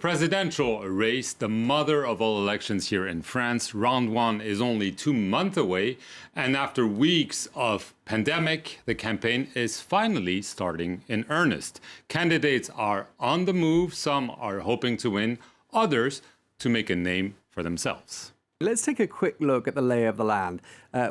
Presidential race, the mother of all elections here in France. Round one is only 2 months away. And after weeks of pandemic, the campaign is finally starting in earnest. Candidates are on the move. Some are hoping to win, others to make a name for themselves. Let's take a quick look at the lay of the land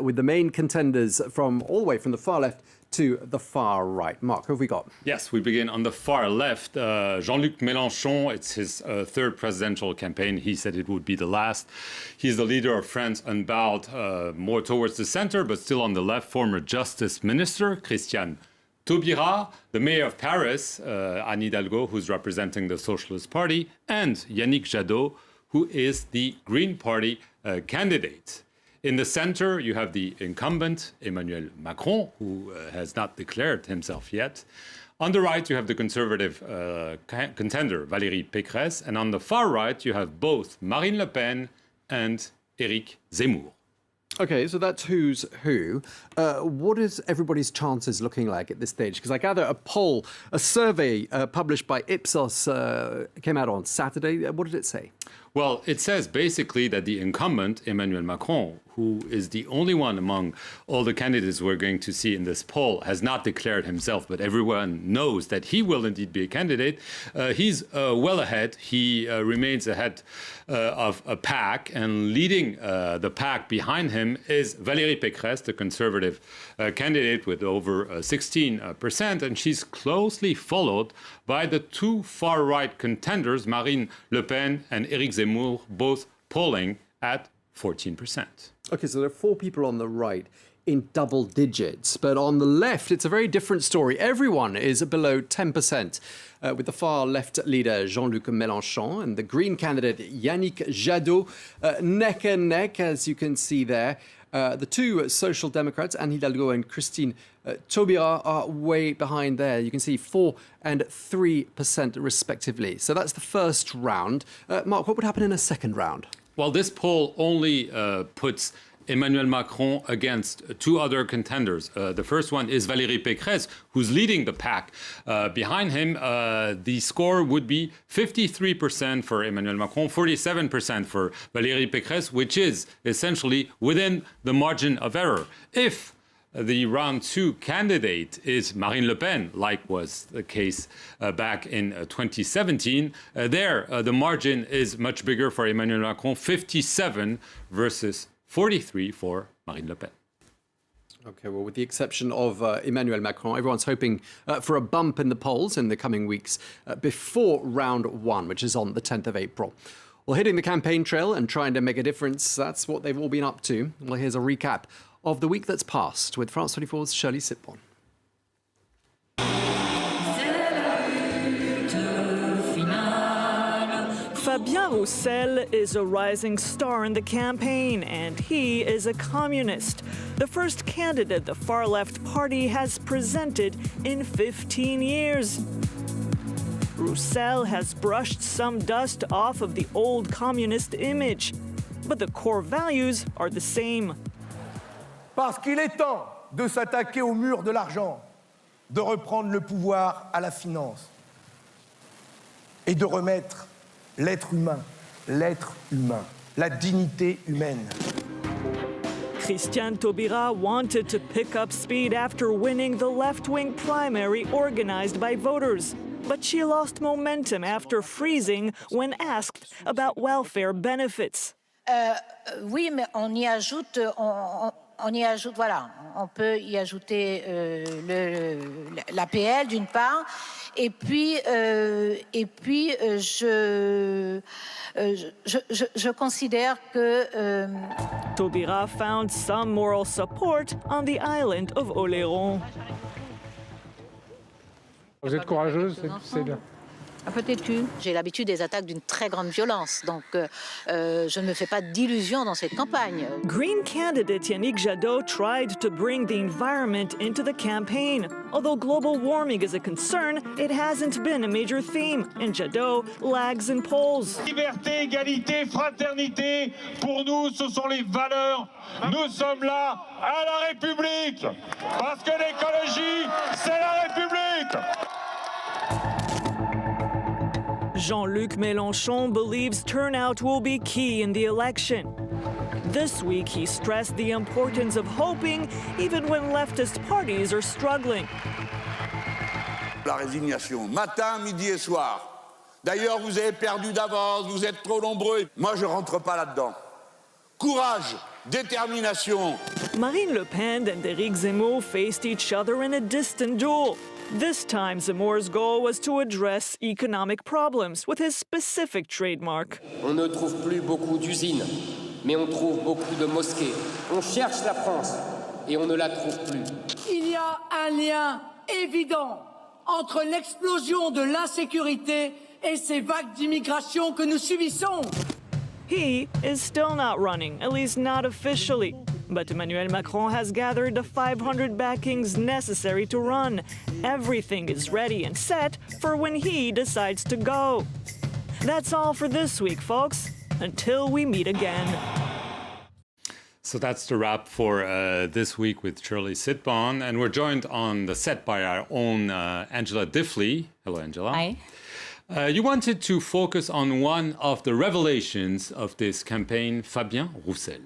with the main contenders from all the way from the far left to the far right. Mark, who have we got? Yes, we begin on the far left. Jean-Luc Mélenchon, it's his third presidential campaign. He said it would be the last. He's the leader of France Unbowed, more towards the center, but still on the left. Former Justice Minister Christiane Taubira, the mayor of Paris, Anne Hidalgo, who's representing the Socialist Party, and Yannick Jadot, who is the Green Party candidate. In the center, you have the incumbent, Emmanuel Macron, who has not declared himself yet. On the right, you have the conservative contender, Valérie Pécresse. And on the far right, you have both Marine Le Pen and Éric Zemmour. Okay, so that's who's who. What is everybody's chances looking like at this stage? Because I gather a survey published by Ipsos came out on Saturday. What did it say? Well, it says basically that the incumbent, Emmanuel Macron, who is the only one among all the candidates we're going to see in this poll, has not declared himself, but everyone knows that he will indeed be a candidate. He's well ahead. He remains ahead of a pack, and leading the pack behind him is Valérie Pécresse, the conservative candidate with over 16%, and she's closely followed by the two far-right contenders, Marine Le Pen and Éric Zemmour, both polling at 14%. Okay, so there are four people on the right in double digits, but on the left, it's a very different story. Everyone is below 10%, with the far left leader, Jean-Luc Mélenchon, and the Green candidate, Yannick Jadot, neck and neck, as you can see there. The two Social Democrats, Anne Hidalgo and Christine Taubira, are way behind there. You can see 4% and 3% respectively. So that's the first round. Mark, what would happen in a second round? Well, this poll only puts Emmanuel Macron against two other contenders. The first one is Valérie Pécresse, who's leading the pack. Behind him, the score would be 53% for Emmanuel Macron, 47% for Valérie Pécresse, which is essentially within the margin of error. If the round two candidate is Marine Le Pen, like was the case back in 2017. The margin is much bigger for Emmanuel Macron, 57 versus 43 for Marine Le Pen. Okay, well, with the exception of Emmanuel Macron, everyone's hoping for a bump in the polls in the coming weeks before round one, which is on the 10th of April. Well, hitting the campaign trail and trying to make a difference, that's what they've all been up to. Well, here's a recap of the week that's passed with France 24's Shirley Sitbon. Fabien Roussel is a rising star in the campaign, and he is a communist. The first candidate the far-left party has presented in 15 years. Roussel has brushed some dust off of the old communist image, but the core values are the same. Parce qu'il est temps de s'attaquer au mur de l'argent, de reprendre le pouvoir à la finance et de remettre l'être humain, la dignité humaine. Christiane Taubira wanted to pick up speed after winning the left-wing primary organized by voters. But she lost momentum after freezing when asked about welfare benefits. Oui, mais on y ajoute, voilà, on peut y ajouter l'APL d'une part, et puis je considère que Taubira found some moral support on the island of Oléron. Vous êtes courageuse, c'est bien. Peut-être que j'ai l'habitude des attaques d'une très grande violence, donc je ne me fais pas d'illusions dans cette campagne. Green candidate Yannick Jadot tried to bring the environment into the campaign. Although global warming is a concern, it hasn't been a major theme, and Jadot lags in polls. Liberté, égalité, fraternité, pour nous, ce sont les valeurs. Nous sommes là à la République, parce que l'écologie, c'est la République. Jean-Luc Mélenchon believes turnout will be key in the election. This week, he stressed the importance of hoping even when leftist parties are struggling. La résignation, matin, midi et soir. D'ailleurs, vous avez perdu d'avance, vous êtes trop nombreux. Moi, je ne rentre pas là-dedans. Courage, détermination. Marine Le Pen and Éric Zemmour faced each other in a distant duel. This time, Zemmour's goal was to address economic problems with his specific trademark. On ne trouve plus beaucoup d'usines, mais on trouve beaucoup de mosquées. On cherche la France et on ne la trouve plus. Il y a un lien évident entre l'explosion de l'insécurité et ces vagues d'immigration que nous subissons. He is still not running, at least not officially. But Emmanuel Macron has gathered the 500 backings necessary to run. Everything is ready and set for when he decides to go. That's all for this week, folks. Until we meet again. So that's the wrap for this week with Shirley Sitbon. And we're joined on the set by our own Angela Diffley. Hello, Angela. Hi. You wanted to focus on one of the revelations of this campaign, Fabien Roussel.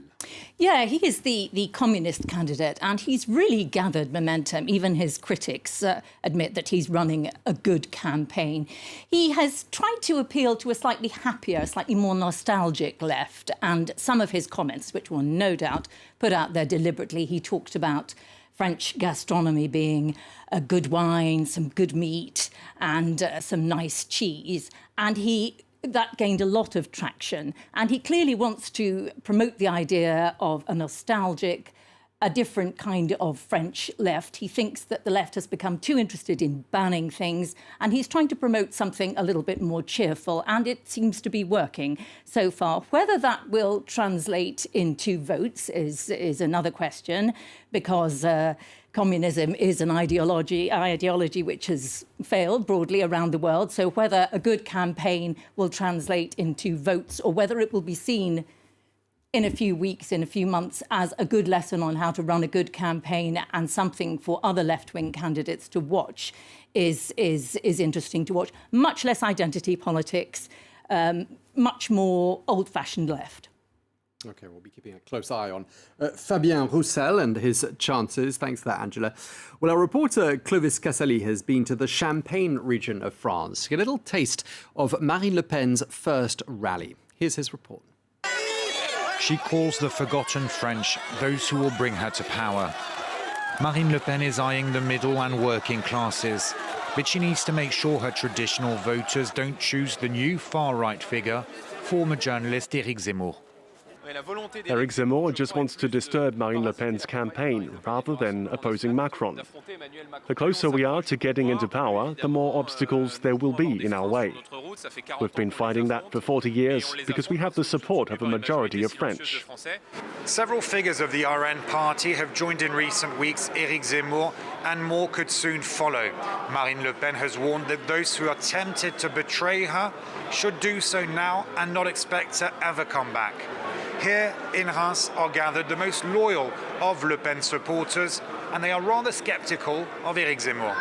Yeah, he is the communist candidate, and he's really gathered momentum. Even his critics admit that he's running a good campaign. He has tried to appeal to a slightly happier, slightly more nostalgic left, and some of his comments, which were no doubt put out there deliberately, he talked about French gastronomy being a good wine, some good meat, and some nice cheese. And that gained a lot of traction. And he clearly wants to promote the idea of a nostalgic, a different kind of French left. He thinks that the left has become too interested in banning things, and he's trying to promote something a little bit more cheerful, and it seems to be working so far. Whether that will translate into votes is another question, because communism is an ideology which has failed broadly around the world. So whether a good campaign will translate into votes, or whether it will be seen in a few weeks, in a few months, as a good lesson on how to run a good campaign and something for other left-wing candidates to watch is interesting to watch. Much less identity politics, much more old-fashioned left. OK, we'll be keeping a close eye on Fabien Roussel and his chances. Thanks for that, Angela. Well, our reporter Clovis Casali has been to the Champagne region of France to get a little taste of Marine Le Pen's first rally. Here's his report. She calls the forgotten French those who will bring her to power. Marine Le Pen is eyeing the middle and working classes, but she needs to make sure her traditional voters don't choose the new far-right figure, former journalist Éric Zemmour. Éric Zemmour just wants to disturb Marine Le Pen's campaign rather than opposing Macron. The closer we are to getting into power, the more obstacles there will be in our way. We've been fighting that for 40 years because we have the support of a majority of French. Several figures of the RN party have joined in recent weeks Éric Zemmour, and more could soon follow. Marine Le Pen has warned that those who are tempted to betray her should do so now and not expect to ever come back. Here in Reims are gathered the most loyal of Le Pen supporters, and they are rather sceptical of Éric Zemmour.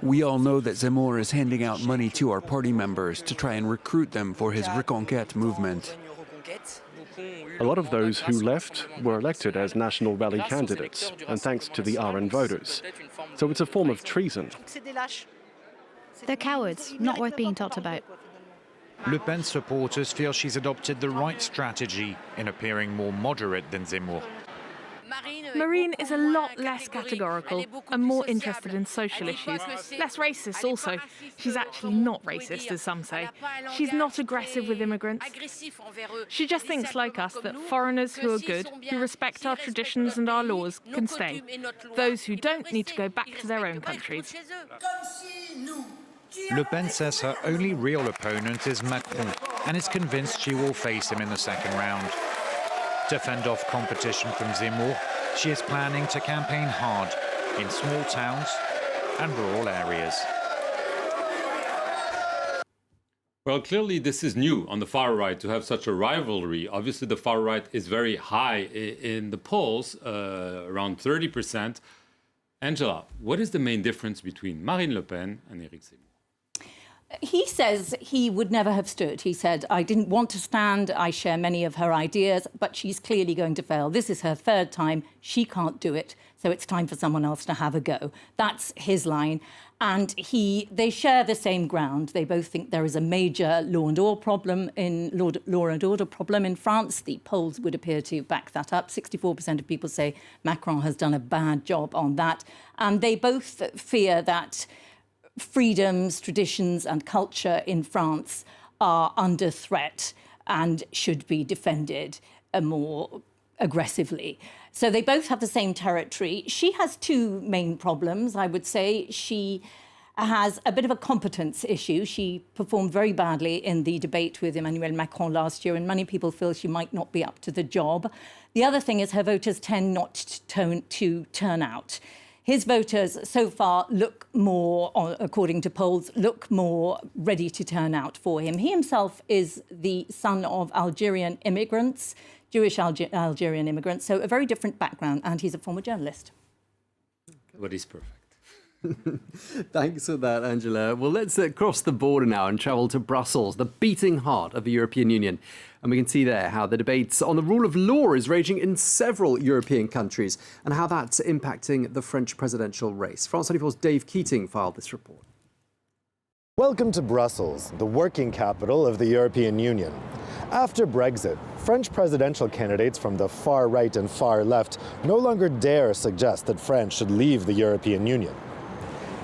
We all know that Zemmour is handing out money to our party members to try and recruit them for his Reconquête movement. A lot of those who left were elected as National Rally candidates, and thanks to the RN voters. So it's a form of treason. They're cowards, not worth being talked about. Le Pen supporters feel she's adopted the right strategy in appearing more moderate than Zemmour. Marine is a lot less categorical and more interested in social issues. Less racist also. She's actually not racist, as some say. She's not aggressive with immigrants. She just thinks, like us, that foreigners who are good, who respect our traditions and our laws, can stay. Those who don't need to go back to their own countries. Le Pen says her only real opponent is Macron and is convinced she will face him in the second round. To fend off competition from Zemmour, she is planning to campaign hard in small towns and rural areas. Well, clearly this is new on the far right to have such a rivalry. Obviously, the far right is very high in the polls, around 30%. Angela, what is the main difference between Marine Le Pen and Éric Zemmour? He says he would never have stood. He said, I didn't want to stand. I share many of her ideas, but she's clearly going to fail. This is her third time. She can't do it. So it's time for someone else to have a go. That's his line. And they share the same ground. They both think there is a major law and order problem in France. The polls would appear to back that up. 64% of people say Macron has done a bad job on that. And they both fear that freedoms, traditions and culture in France are under threat and should be defended more aggressively. So they both have the same territory. She has two main problems, I would say. She has a bit of a competence issue. She performed very badly in the debate with Emmanuel Macron last year, and many people feel she might not be up to the job. The other thing is her voters tend not to turn out. His voters so far look more, according to polls, look more ready to turn out for him. He himself is the son of Algerian immigrants, Jewish Algerian immigrants, so a very different background, and he's a former journalist. But he's perfect. Thanks for that, Angela. Well, let's cross the border now and travel to Brussels, the beating heart of the European Union. And we can see there how the debates on the rule of law is raging in several European countries and how that's impacting the French presidential race. France 24's Dave Keating filed this report. Welcome to Brussels, the working capital of the European Union. After Brexit, French presidential candidates from the far right and far left no longer dare suggest that France should leave the European Union.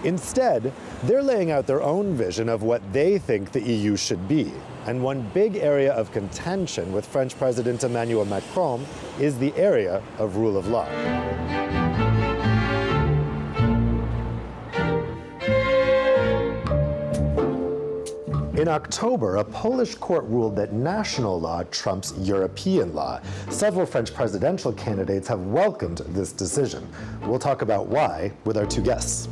Instead, they're laying out their own vision of what they think the EU should be. And one big area of contention with French President Emmanuel Macron is the area of rule of law. In October, a Polish court ruled that national law trumps European law. Several French presidential candidates have welcomed this decision. We'll talk about why with our two guests.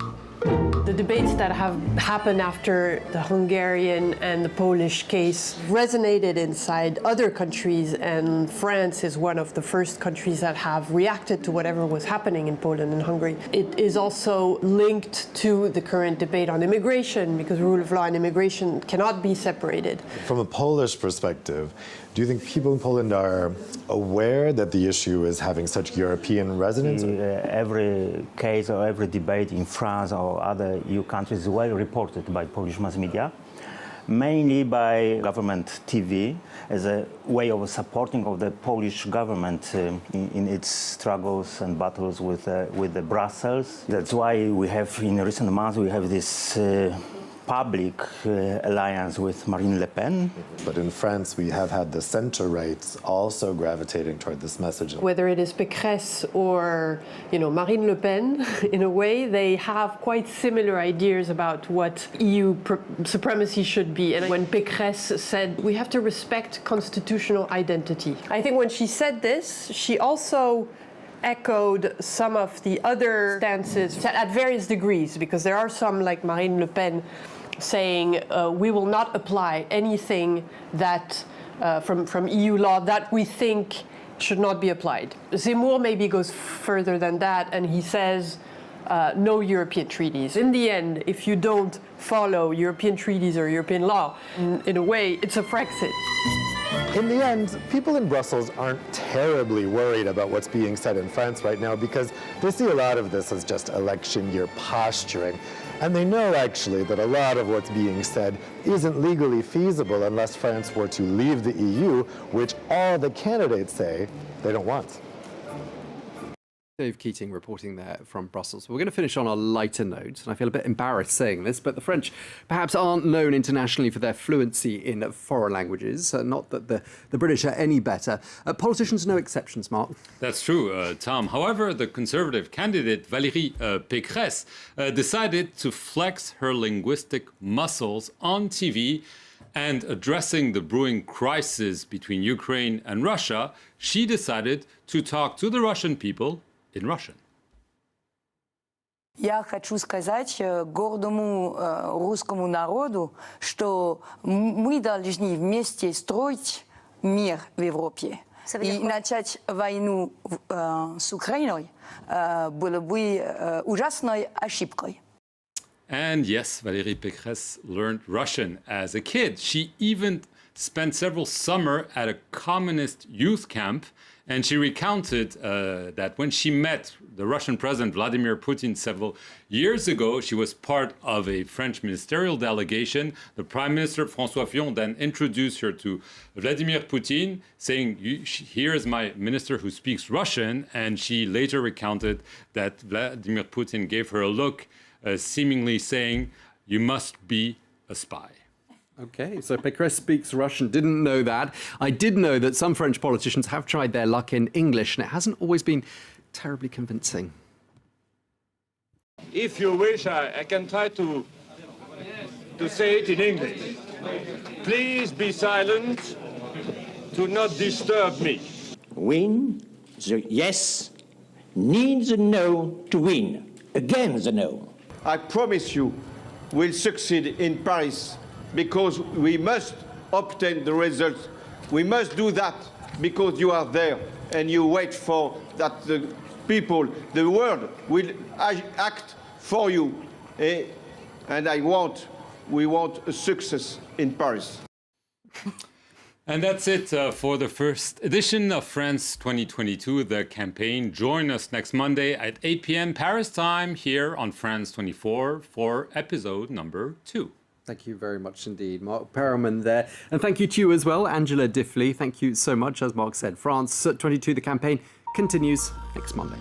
The debates that have happened after the Hungarian and the Polish case resonated inside other countries, and France is one of the first countries that have reacted to whatever was happening in Poland and Hungary. It is also linked to the current debate on immigration, because rule of law and immigration cannot be separated. From a Polish perspective, do you think people in Poland are aware that the issue is having such European resonance? Every case or every debate in France or other EU countries is well reported by Polish mass media, mainly by government TV, as a way of supporting of the Polish government in its struggles and battles with the Brussels. That's why we have, in recent months, we have this public alliance with Marine Le Pen. But in France, we have had the center-right also gravitating toward this message. Whether it is Pécresse or, Marine Le Pen, in a way, they have quite similar ideas about what EU supremacy should be. And when Pécresse said, we have to respect constitutional identity, I think when she said this, she also echoed some of the other stances at various degrees, because there are some, like Marine Le Pen, saying we will not apply anything that from EU law that we think should not be applied. Zemmour maybe goes further than that, and he says no European treaties. In the end, if you don't follow European treaties or European law, in a way, it's a Frexit. In the end, people in Brussels aren't terribly worried about what's being said in France right now, because they see a lot of this as just election year posturing. And they know, actually, that a lot of what's being said isn't legally feasible unless France were to leave the EU, which all the candidates say they don't want. Dave Keating reporting there from Brussels. We're going to finish on a lighter note, and I feel a bit embarrassed saying this, but the French perhaps aren't known internationally for their fluency in foreign languages. Not that the British are any better. Politicians, no exceptions, Mark. That's true, Tom. However, the Conservative candidate Valérie Pécresse decided to flex her linguistic muscles on TV, and addressing the brewing crisis between Ukraine and Russia, she decided to talk to the Russian people in Russian. Я хочу сказать гордому русскому народу, что мы должны вместе строить мир в Европе. И начать войну с Украиной было бы ужасной ошибкой. And yes, Valérie Pécresse learned Russian as a kid. She even spent several summers at a communist youth camp, and she recounted that when she met the Russian President Vladimir Putin several years ago, she was part of a French ministerial delegation. The Prime Minister, François Fillon, then introduced her to Vladimir Putin, saying, here is my minister who speaks Russian, and she later recounted that Vladimir Putin gave her a look, seemingly saying, you must be a spy. Okay, so Pécresse speaks Russian. Didn't know that. I did know that some French politicians have tried their luck in English, and it hasn't always been terribly convincing. If you wish, I can try to say it in English. Please be silent. Do not disturb me. Win the yes, need the no to win. Again the no. I promise you we'll succeed in Paris because we must obtain the results. We must do that because you are there and you wait for that the people, the world will act for you. And we want a success in Paris. And that's it for the first edition of France 2022, the campaign. Join us next Monday at 8 p.m. Paris time here on France 24 for episode number 2. Thank you very much indeed, Mark Perelman there. And thank you to you as well, Angela Diffley. Thank you so much. As Mark said, France 22, the campaign continues next Monday.